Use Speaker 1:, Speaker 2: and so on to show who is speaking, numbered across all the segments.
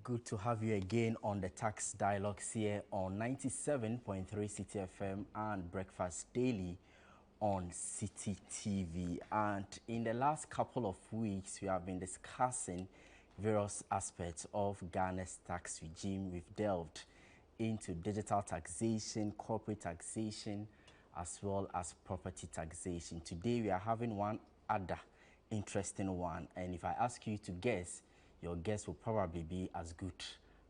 Speaker 1: Good to have you again on the Tax Dialogues here on 97.3 Citi FM and Breakfast Daily on Citi TV. And in the last couple of weeks, we have been discussing various aspects of Ghana's tax regime. We've delved into digital taxation, corporate taxation, as well as property taxation. Today, we are having one other interesting one. And if I ask you to guess, your guess will probably be as good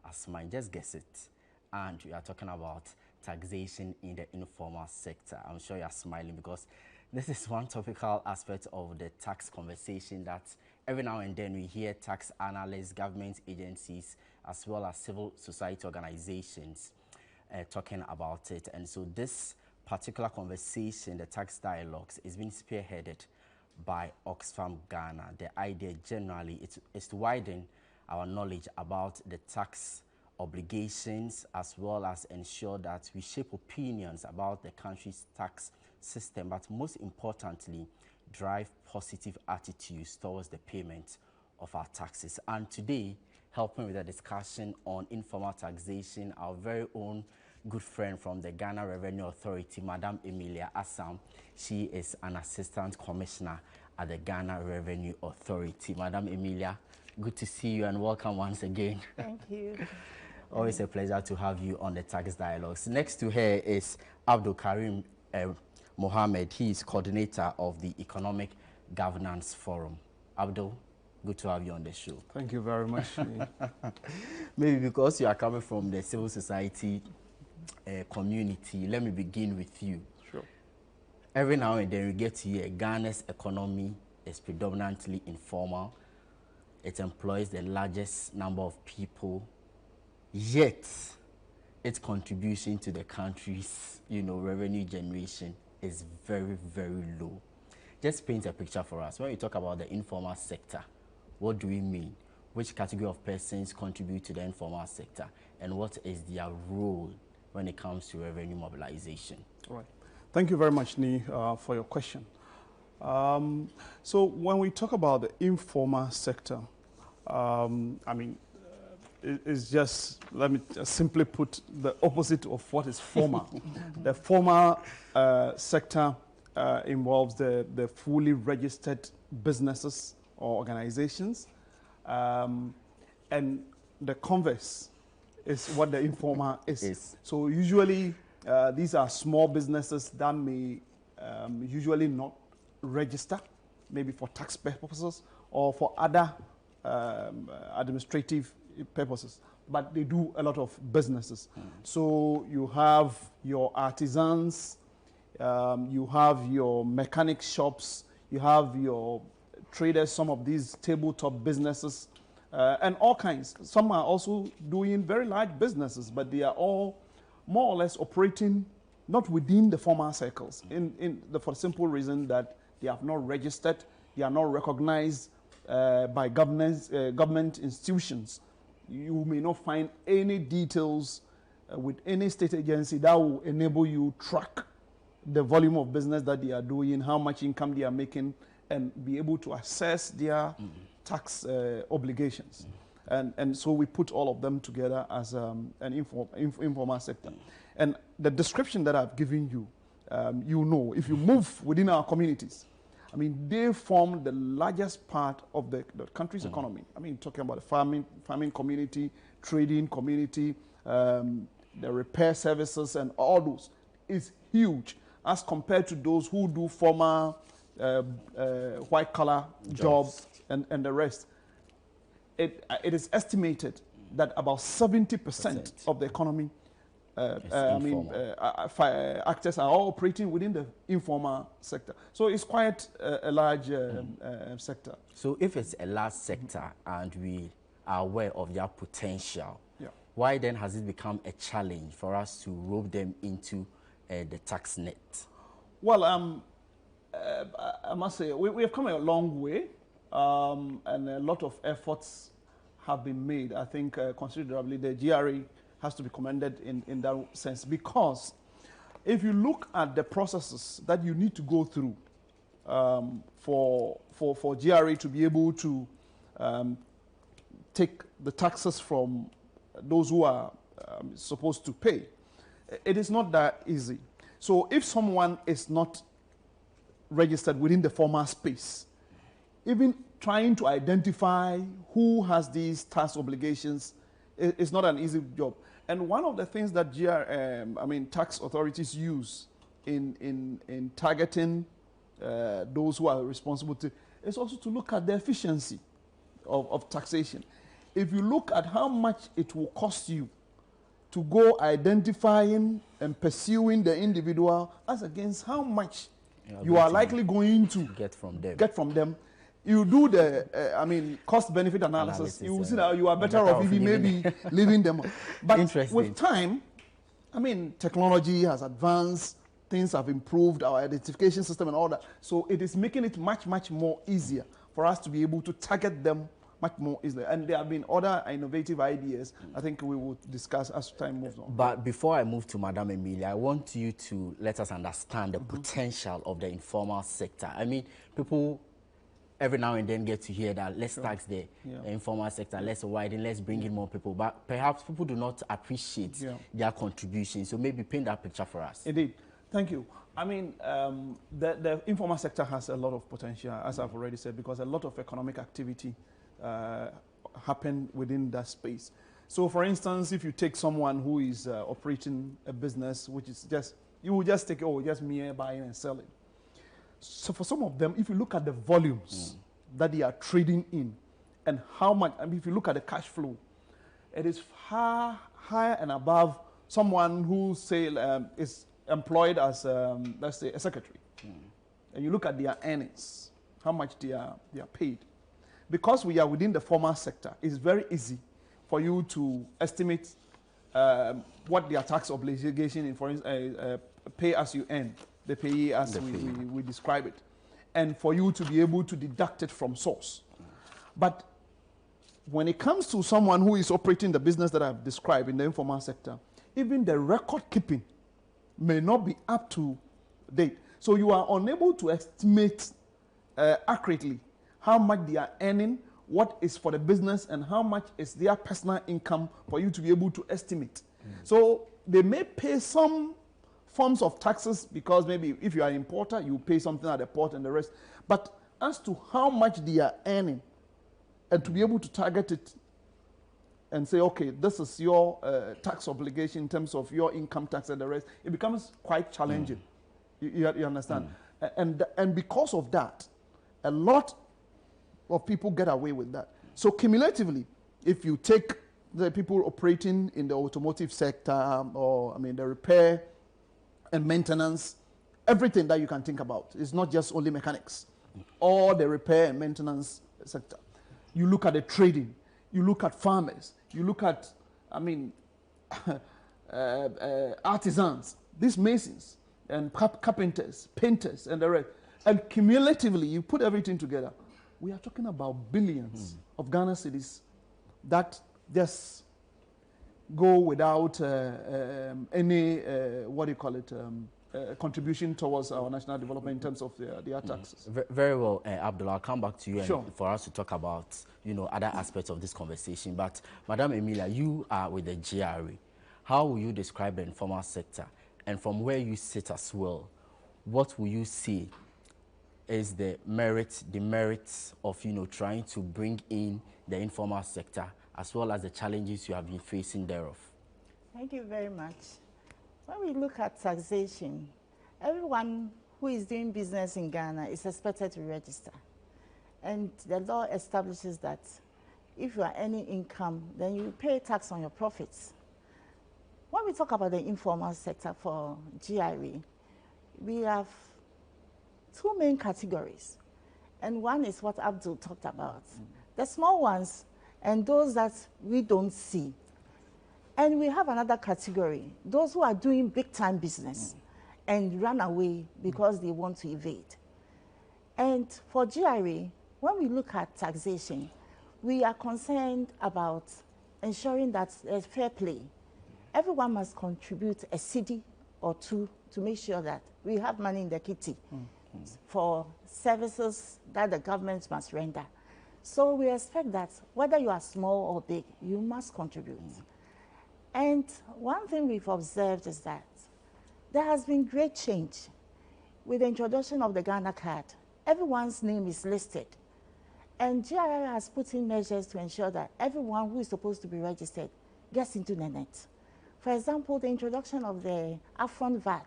Speaker 1: as mine. Just guess it. And we are talking about taxation in the informal sector. I'm sure you're smiling because this is one topical aspect of the tax conversation that every now and then we hear tax analysts, government agencies, as well as civil society organizations talking about it. And so this particular conversation, the tax dialogues, is being spearheaded by Oxfam Ghana. The idea generally is to widen our knowledge about the tax obligations, as well as ensure that we shape opinions about the country's tax system, but most importantly, drive positive attitudes towards the payment of our taxes. And today, helping with the discussion on informal taxation, our very own good friend from the Ghana Revenue Authority, Madam Emilia Assam. She is an assistant commissioner at the Ghana Revenue Authority. Madam Emilia, good to see you and welcome once again.
Speaker 2: Thank you.
Speaker 1: Always a pleasure to have you on the Tax Dialogues. Next to her is Abdul Karim Mohammed. He is coordinator of the Economic Governance Forum. Abdul, good to have you on the show.
Speaker 3: Thank you very much.
Speaker 1: Maybe because you are coming from the civil society community, let me begin with you.
Speaker 3: Sure.
Speaker 1: Every now and then we get to hear Ghana's economy is predominantly informal. It employs the largest number of people, yet its contribution to the country's, revenue generation is very, very low. Just paint a picture for us. When we talk about the informal sector, what do we mean? Which category of persons contribute to the informal sector? And what is their role when it comes to revenue mobilization?
Speaker 3: All right. Thank you very much, Ni, for your question. So when we talk about the informal sector, it's just, let me just simply put the opposite of what is formal. The formal sector involves the fully registered businesses or organizations, and the converse is what the informal is. So usually these are small businesses that may usually not register, maybe for tax purposes or for other administrative purposes, but they do a lot of businesses. So you have your artisans, you have your mechanic shops, you have your traders, some of these tabletop businesses, and all kinds. Some are also doing very large businesses, but they are all more or less operating not within the formal circles, for the simple reason that they have not registered, they are not recognized by government institutions. You may not find any details with any state agency that will enable you track the volume of business that they are doing, how much income they are making, and be able to assess their tax obligations. And so we put all of them together as an informal sector. And the description that I've given you, if you move within our communities, they form the largest part of the country's economy. Talking about the farming community, trading community, the repair services, and all those is huge as compared to those who do formal white-collar jobs and the rest. It is estimated that about 70% of the economy actors are all operating within the informal sector. So it's quite a large sector.
Speaker 1: So if it's a large sector and we are aware of their potential, why then has it become a challenge for us to rope them into the tax net? Well,
Speaker 3: I must say, we have come a long way, and a lot of efforts have been made. I think considerably the GRA has to be commended in that sense, because if you look at the processes that you need to go through for GRA to be able to take the taxes from those who are supposed to pay. It is not that easy. So if someone is not registered within the formal space, even trying to identify who has these tax obligations is not an easy job. And one of the things that tax authorities use in targeting those who are responsible is also to look at the efficiency of taxation. If you look at how much it will cost you to go identifying and pursuing the individual as against how much you are likely going to
Speaker 1: get from them,
Speaker 3: you do the cost-benefit analysis. You will see that you are better off even maybe leaving them. But with time, technology has advanced, things have improved, our identification system and all that. So it is making it much, much more easier for us to be able to target them much more easily. And there have been other innovative ideas I think we will discuss as time moves on.
Speaker 1: But before I move to Madam Emilia, I want you to let us understand the potential of the informal sector. People every now and then get to hear that let's tax the informal sector, let's widen, let's bring in more people. But perhaps people do not appreciate their contribution. So maybe paint that picture for us.
Speaker 3: Indeed. Thank you. The informal sector has a lot of potential, as I've already said, because a lot of economic activity happen within that space. So, for instance, if you take someone who is operating a business, which is you will just take, just me buying and selling. So for some of them, if you look at the volumes that they are trading in and how much, if you look at the cash flow, it is far higher and above someone who, say, is employed as, let's say, a secretary. And you look at their earnings, how much they are paid. Because we are within the formal sector, it's very easy for you to estimate what their tax obligation is, for instance, pay as you earn. The payee as we describe it, and for you to be able to deduct it from source. But when it comes to someone who is operating the business that I've described in the informal sector, even the record keeping may not be up to date. So you are unable to estimate accurately how much they are earning, what is for the business, and how much is their personal income for you to be able to estimate. So they may pay some forms of taxes because maybe if you are an importer, you pay something at the port and the rest. But as to how much they are earning and to be able to target it and say, okay, this is your tax obligation in terms of your income tax and the rest, it becomes quite challenging. You understand? And because of that, a lot of people get away with that. So cumulatively, if you take the people operating in the automotive sector or, the repair and maintenance, everything that you can think about. It's not just only mechanics. All the repair and maintenance sector. You look at the trading. You look at farmers. You look at, artisans, these masons, and carpenters, painters, and the rest. And cumulatively, you put everything together, we are talking about billions of Ghana cedis that just go without any, contribution towards our national development in terms of their taxes.
Speaker 1: Very well, Abdullah, I'll come back to you
Speaker 3: Sure.
Speaker 1: and for us to talk about, other aspects of this conversation. But Madam Emilia, you are with the GRA. How will you describe the informal sector? And from where you sit as well, what will you say is the merits of, trying to bring in the informal sector, as well as the challenges you have been facing thereof?
Speaker 2: Thank you very much. When we look at taxation, everyone who is doing business in Ghana is expected to register. And the law establishes that if you are earning income, then you pay tax on your profits. When we talk about the informal sector for GRA, we have two main categories. And one is what Abdul talked about. The small ones and those that we don't see. And we have another category, those who are doing big time business and run away because they want to evade. And for GRA, when we look at taxation, we are concerned about ensuring that there's fair play. Everyone must contribute a cedi or two to make sure that we have money in the kitty for services that the government must render. So we expect that whether you are small or big, you must contribute. And one thing we've observed is that there has been great change with the introduction of the Ghana card. Everyone's name is listed. And GRI has put in measures to ensure that everyone who is supposed to be registered gets into the net. For example, the introduction of the upfront VAT.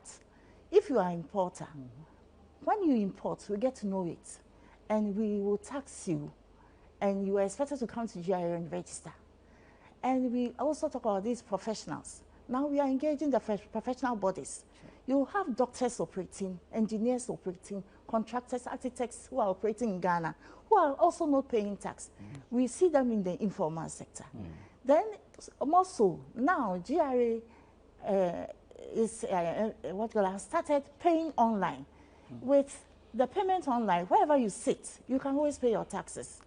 Speaker 2: If you are an importer, when you import, we get to know it. And we will tax you. And you are expected to come to GRI and register. And we also talk about these professionals. Now we are engaging the professional bodies. You have doctors operating, engineers operating, contractors, architects who are operating in Ghana, who are also not paying tax. We see them in the informal sector. Then, more so, now GRA has started paying online. With the payment online, wherever you sit, you can always pay your taxes.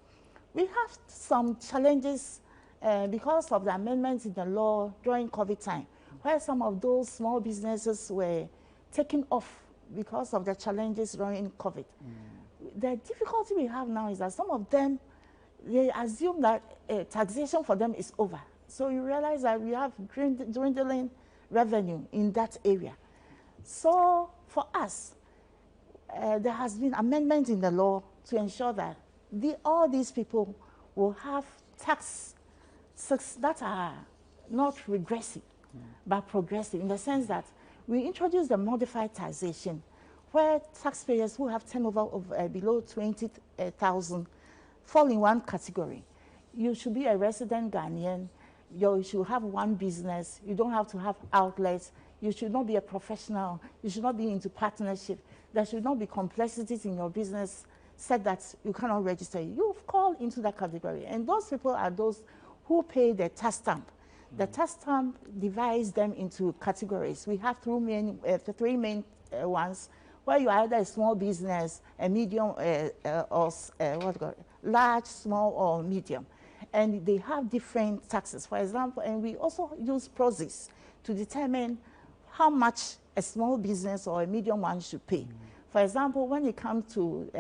Speaker 2: We have some challenges because of the amendments in the law during COVID time, where some of those small businesses were taken off because of the challenges during COVID. The difficulty we have now is that some of them, they assume that taxation for them is over. So you realize that we have dwindling revenue in that area. So for us, there has been amendment in the law to ensure that all these people will have tax that are not regressive, but progressive, in the sense that we introduced the modified taxation, where taxpayers who have turnover of below 20,000 fall in one category. You should be a resident Ghanaian. You should have one business. You don't have to have outlets. You should not be a professional. You should not be into partnership. There should not be complexities in your business said that you cannot register. You've called into that category. And those people are those who pay the tax stamp. The tax stamp divides them into categories. We have three main ones, where you are either a small business, a medium, or large, small, or medium. And they have different taxes. For example, and we also use PROSIS to determine how much a small business or a medium one should pay. For example, when it comes to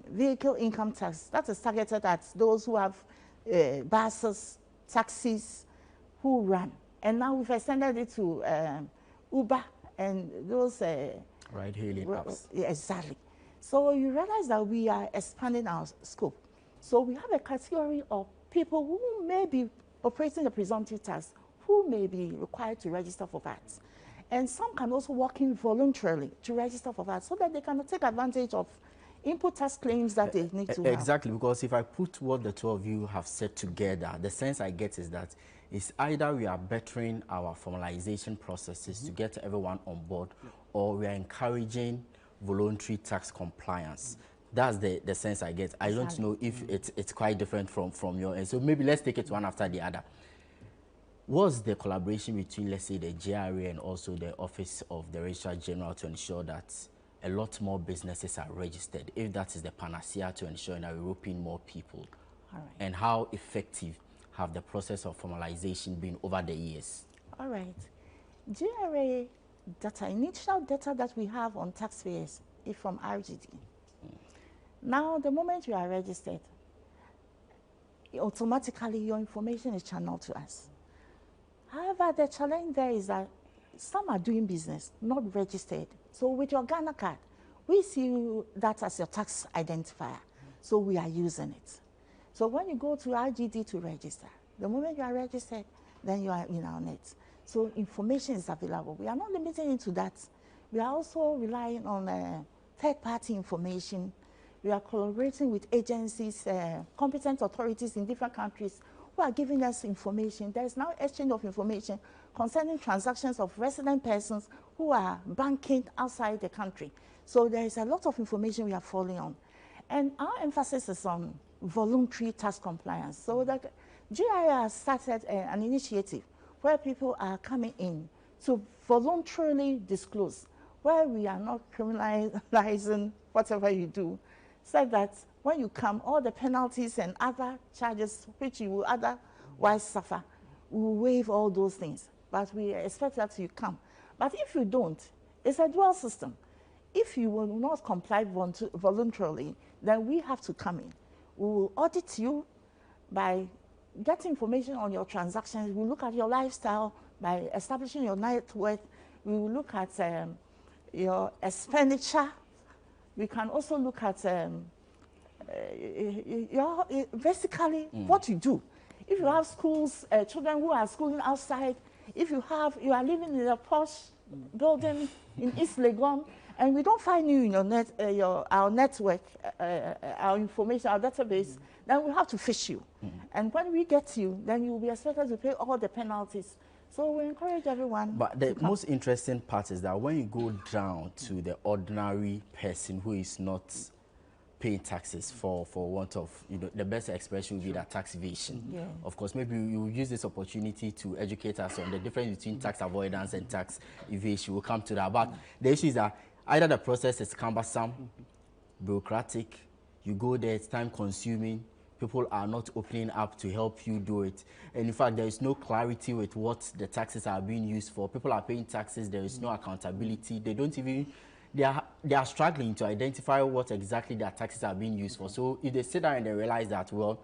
Speaker 2: vehicle income tax, that is targeted at those who have buses, taxis, who run. And now we've extended it to Uber and those
Speaker 1: ride-hailing apps.
Speaker 2: Exactly. So you realize that we are expanding our scope. So we have a category of people who may be operating the presumptive tax, who may be required to register for VAT. And some can also walk in voluntarily to register for VAT, so that they can take advantage of input tax claims that they need to have.
Speaker 1: Exactly, because if I put what the two of you have said together, the sense I get is that it's either we are bettering our formalization processes to get everyone on board, or we are encouraging voluntary tax compliance. That's the sense I get. I don't know if it's quite different from your end. So maybe let's take it one after the other. What's the collaboration between, let's say, the GRA and also the Office of the Registrar General to ensure that a lot more businesses are registered, if that is the panacea to ensure that we're roping more people?
Speaker 2: All right.
Speaker 1: And how effective have the process of formalization been over the years?
Speaker 2: All right. GRA data, initial data that we have on taxpayers is from RGD. Now, the moment you are registered, automatically your information is channeled to us. However, the challenge there is that some are doing business, not registered. So with your Ghana card, we see that as your tax identifier. So we are using it. So when you go to RGD to register, the moment you are registered, then you are in our net. So information is available. We are not limiting it to that. We are also relying on third-party information. We are collaborating with agencies, competent authorities in different countries who are giving us information. There is now exchange of information concerning transactions of resident persons who are banking outside the country. So there is a lot of information we are following on. And our emphasis is on voluntary tax compliance. So that GIA has started an initiative where people are coming in to voluntarily disclose, where we are not criminalizing whatever you do, so that when you come, all the penalties and other charges which you will otherwise suffer, we will waive all those things. But we expect that you come. But if you don't, it's a dual system. If you will not comply voluntarily, then we have to come in. We will audit you by getting information on your transactions. We look at your lifestyle by establishing your net worth. We will look at your expenditure. We can also look at basically what you do. If you have schools, children who are schooling outside, if you are living in a posh building in East Legon, and we don't find you in your our network, our information, our database, then we have to fish you. And when we get you, then you will be expected to pay all the penalties. So we encourage everyone.
Speaker 1: But the most interesting part is that when you go down to the ordinary person who is not paying taxes, for want of, the best expression would be that tax evasion.
Speaker 2: Yeah.
Speaker 1: Of course, maybe you use this opportunity to educate us on the difference between tax avoidance and tax evasion. We'll come to that. But the issue is that either the process is cumbersome, bureaucratic, you go there, it's time consuming, people are not opening up to help you do it. And in fact, there is no clarity with what the taxes are being used for. People are paying taxes, there is no accountability. They don't even, they are struggling to identify what exactly their taxes are being used for. So if they sit down and they realize that, well,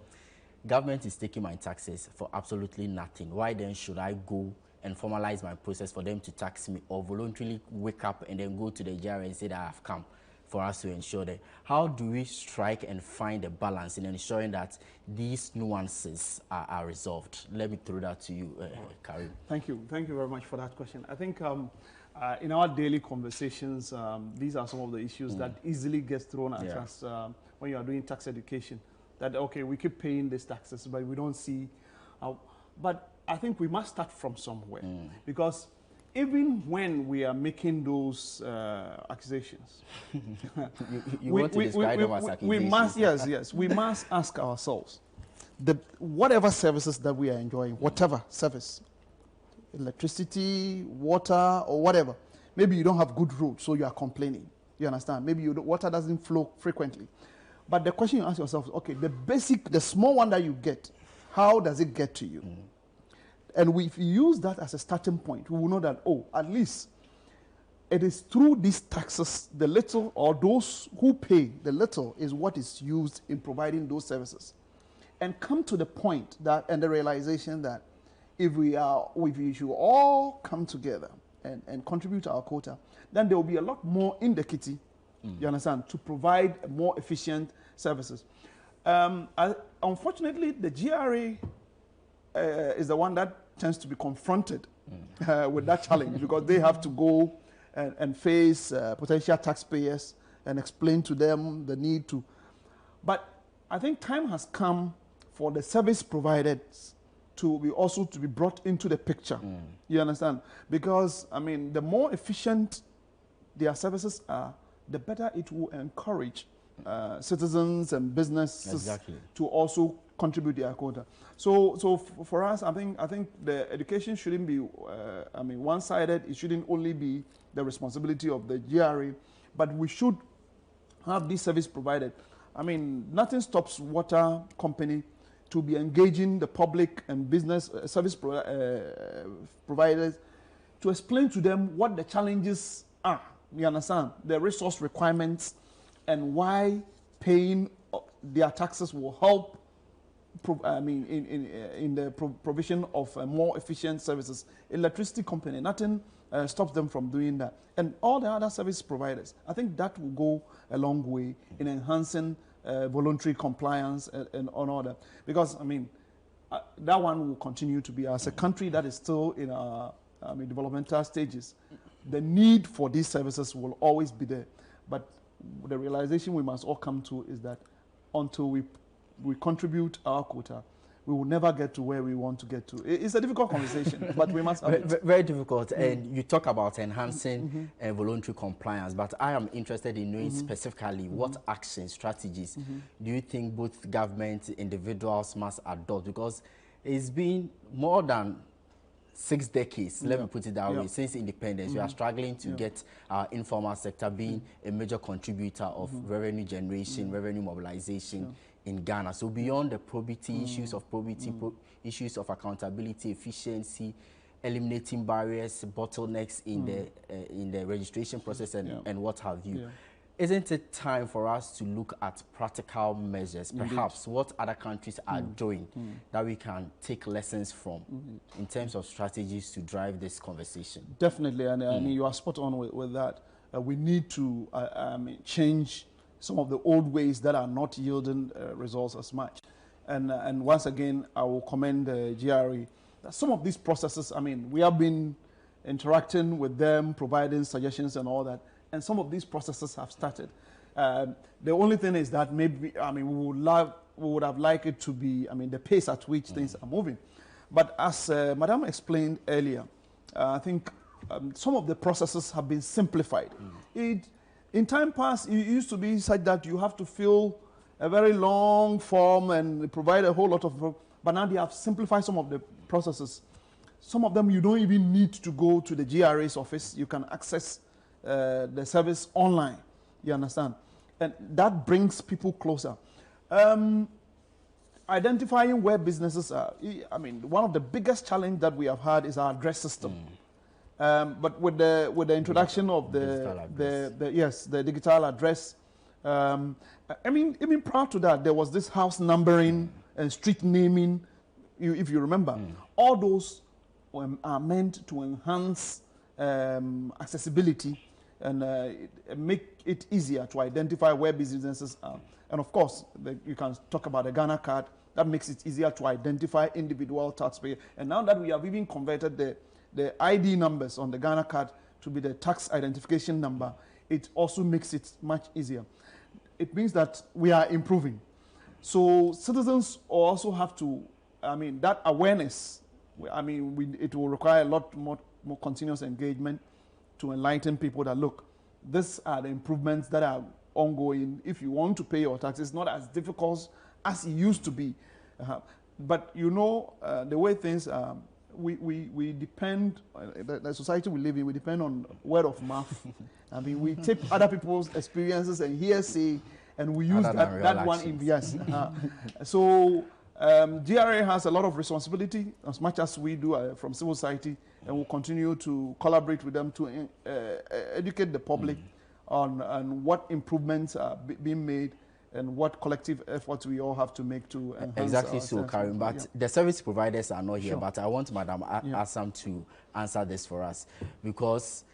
Speaker 1: government is taking my taxes for absolutely nothing, why then should I go and formalize my process for them to tax me, or voluntarily wake up and then go to the GRA and say that I've come for us to ensure that? How do we strike and find a balance in ensuring that these nuances are resolved? Let me throw that to you, Karim.
Speaker 3: Thank you very much for that question. I think in our daily conversations, these are some of the issues that easily get thrown at us when you are doing tax education. That, okay, we keep paying these taxes, but we don't see how. But I think we must start from somewhere, because even when we are making those accusations,
Speaker 1: you want to describe them as accusations?
Speaker 3: We must, we must ask ourselves, whatever services that we are enjoying, whatever service, electricity, water, or whatever, maybe you don't have good roads, so you are complaining. You understand? Maybe water doesn't flow frequently. But the question you ask yourself, okay, the small one that you get, how does it get to you? And if we use that as a starting point, we will know that, oh, at least it is through these taxes, the little, or those who pay the little, is what is used in providing those services. And come to the point that, and the realization that if we should all come together and contribute to our quota, then there will be a lot more in the kitty, you understand, to provide more efficient services. Unfortunately, the GRA is the one that tends to be confronted with that challenge, because they have to go and face potential taxpayers and explain to them the need to. But I think time has come for the service providers to be brought into the picture. You understand? Because, I mean, the more efficient their services are, the better it will encourage citizens and businesses to also contribute their quota. So for us, I think the education shouldn't be, one-sided. It shouldn't only be the responsibility of the GRA, but we should have this service provided. I mean, nothing stops water company to be engaging the public and business service providers to explain to them what the challenges are. You understand? The resource requirements, and why paying their taxes will help in the provision of more efficient services. Electricity company, nothing stops them from doing that. And all the other service providers, I think that will go a long way in enhancing voluntary compliance and on all that. Because, I mean, that one will continue to be, as a country that is still in our developmental stages, the need for these services will always be there. But the realization we must all come to is that until we contribute our quota, we will never get to where we want to get to. It's a difficult conversation, but we must have it.
Speaker 1: Very difficult. And you talk about enhancing voluntary compliance, but I am interested in knowing specifically what action strategies do you think both government, individuals must adopt? Because it's been more than 6 decades, let me put it that way, since independence. We are struggling to get our informal sector being a major contributor of revenue generation, revenue mobilization in Ghana. So beyond the probity, issues of probity, issues of accountability, efficiency, eliminating barriers, bottlenecks in the registration process and what have you. Isn't it time for us to look at practical measures, perhaps what other countries are doing that we can take lessons from in terms of strategies to drive this conversation?
Speaker 3: Definitely, and I mean, you are spot on with that. We need to change some of the old ways that are not yielding results as much. And once again, I will commend the GRE. That some of these processes, I mean, we have been interacting with them, providing suggestions and all that, and some of these processes have started. The only thing is that maybe, I mean, we would have liked it to be, I mean, the pace at which things are moving. But as Madam explained earlier, I think some of the processes have been simplified. In time past, it used to be such that you have to fill a very long form and provide a whole lot of, but now they have simplified some of the processes. Some of them you don't even need to go to the GRA's office. You can access the service online, you understand? And that brings people closer. Identifying where businesses are, I mean, one of the biggest challenges that we have had is our address system. But with the introduction of the digital address, I mean, even prior to that, there was this house numbering and street naming, if you remember. All those are meant to enhance accessibility and make it easier to identify where businesses are. And of course, you can talk about the Ghana card. That makes it easier to identify individual taxpayers. And now that we have even converted the ID numbers on the Ghana card to be the tax identification number, it also makes it much easier. It means that we are improving. So citizens also have to, I mean, that awareness, I mean, it will require a lot more continuous engagement to enlighten people that, look, these are the improvements that are ongoing. If you want to pay your taxes, it's not as difficult as it used to be. But you know, the way things are, we depend, the society we live in, we depend on word of mouth. I mean, we take other people's experiences and hearsay, and we use that one in yes. So GRA has a lot of responsibility, as much as we do from civil society, and we'll continue to collaborate with them to educate the public on what improvements are being made and what collective efforts we all have to make to enhance.
Speaker 1: Exactly so, Karim. But the service providers are not here. But I want Madam Assam to answer this for us, because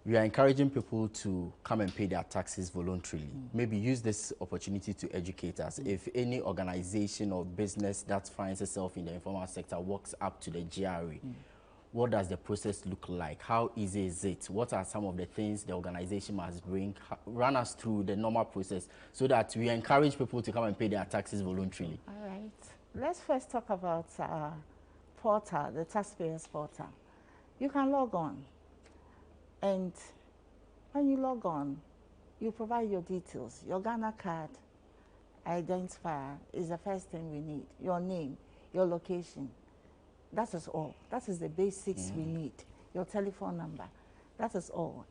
Speaker 1: we are encouraging people to come and pay their taxes voluntarily. Maybe use this opportunity to educate us. If any organization or business that finds itself in the informal sector walks up to the GRA, what does the process look like? How easy is it? What are some of the things the organization must bring? Run us through the normal process so that we encourage people to come and pay their taxes voluntarily.
Speaker 2: All right. Let's first talk about portal, the taxpayers portal. You can log on, and when you log on, you provide your details. Your Ghana card identifier is the first thing we need. Your name, your location. That is all. That is the basics we need. Your telephone number. That is all.